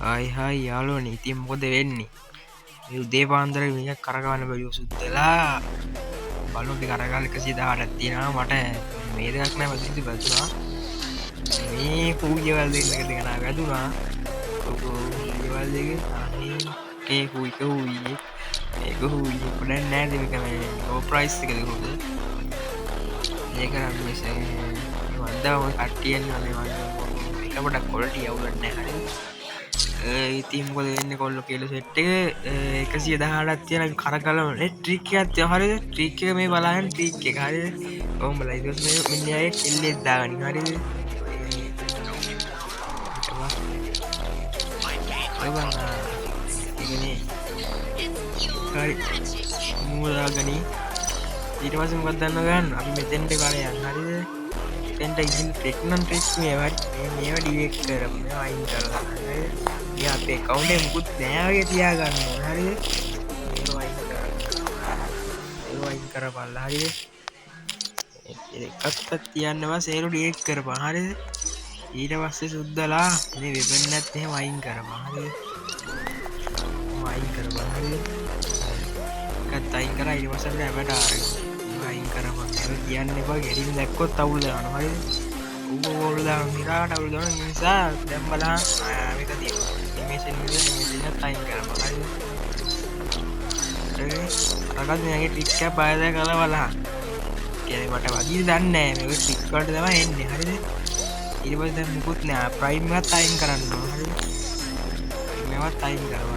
හයි යාලුවනි ඉතින් මොකද වෙන්නේ උදේ පාන්දර මිය කරගන්න බැලිය සුද්දලා බලුටි කරගල් එක සිදාහටත් තියෙනවා මට මේ දෙයක් නෑ මසිති බැතුනා මේ පූජවල් දෙන්නක දෙෙන වැදුනා ඒවල් දෙක ඒ හුයික හූයේ ඒක හූයේ පොඩ නෑ දෙකම ඕ ප්‍රයිස් එකද හොද ඒක වන්දාම කට්ටියෙන් වන්න එකපට කොලට යවුලන්න හරි ඉතින් මොකද වෙන්න කොල්ල කියල සෙට්ට එකසිය දහටත් තියෙන කරකලන ට්‍රික්කත් හරි ට්‍රික්ක මේ බලාහන් ට්‍රික්ක හරි ඔොම්බල ඉදස් මිනිියය කෙල්ලෙ දාගනි හරි හරි මූදාගනී ඊට පස මොකක්දන්න ගන්න අපි මෙතෙන්ට කාලයන් හරිද තැන්ට ඉසින් ටෙක්නම් ටෙක් මේවට මේවා ඩිවෙක් කරම අයින් කරගන්න අපේ කවුන්ටේ මුකුත් නෑවගේ තියාගන්න හරි ඒවයින් කර පල්ලා හරිද එකත්තත් තියන්නවා සේරු ඩියෙක් කර පහරිද ඊට පස්සේ සුද්දලා මේ වෙබන්නත් එහ වයින් කර පහරි වයින් කර පහරි එකත් අයින් කර ඉනිවසට ඇමට ආරග අයින් කරම කියන්න එපා ගෙඩින් දැක්කොත් අවුල්ද අනුහරි ඕෝල්ද මිරාට අවුල්දන නිසා දැම්බලා ආමික තිය නිමේෂන් අයින් කරම අරකත් මේගේ ටික්ක පායද කල වලා කෙනට වගේ දන්න මේ ටික්කට දම එන්න හරිද ඉරිපද මුකුත් නෑ ප්‍රයිම්මත් අයින් කරන්න හරි මෙවත් අයින් කරවන්න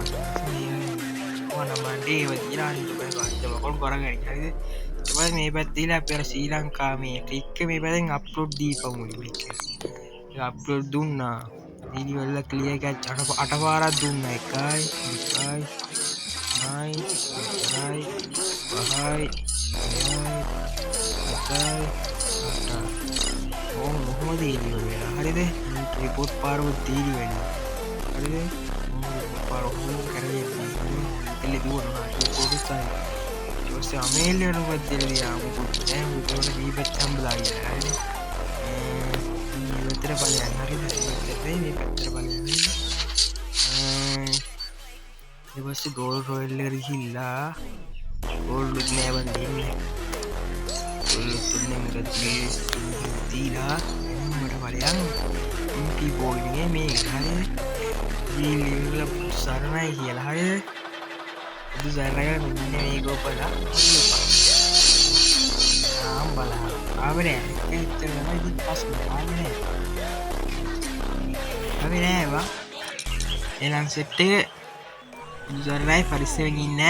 නමන්ඩේ වදිරාකොල් කොරගනි හරිද මේ පැත්තිලා පෙර ශ්‍රී ලංකා මේ ටික්ක මේ පැදෙන් අප්ලෝඩ් දීපමුණ අප්ලෝඩ් දුන්නා දිනිවල්ල කලියක අටපාරත් දුන්න එකයි පහයි ඔහොම දීනිව වෙලා හරිද පොත් පාරුවත් දීරි වෙන්න හරිද පරහු කරේ එල්ලි දුවනවා පොඩිස්යි අමේල්ලන පත්දරයාමුකුත් නෑමුට දීපත් හම්බලාග වෙතර බලයන් හරි මේ පත්තර බල එවස්ස ගෝල් රොල්ලර හිල්ලා ගෝල්ලුත් නෑබන් දෙන්න දීලා මට බලයන් ඉටි බෝඩිගේ මේ හරි ල සරණයි කියලා හරි සරය මෙන්න මේ ගෝපලා බලා ආවන ඇතරම පස් ආවන හරි නෑවා එනම් සෙට්ට සරණයි පරිස්සවෙන් ඉන්න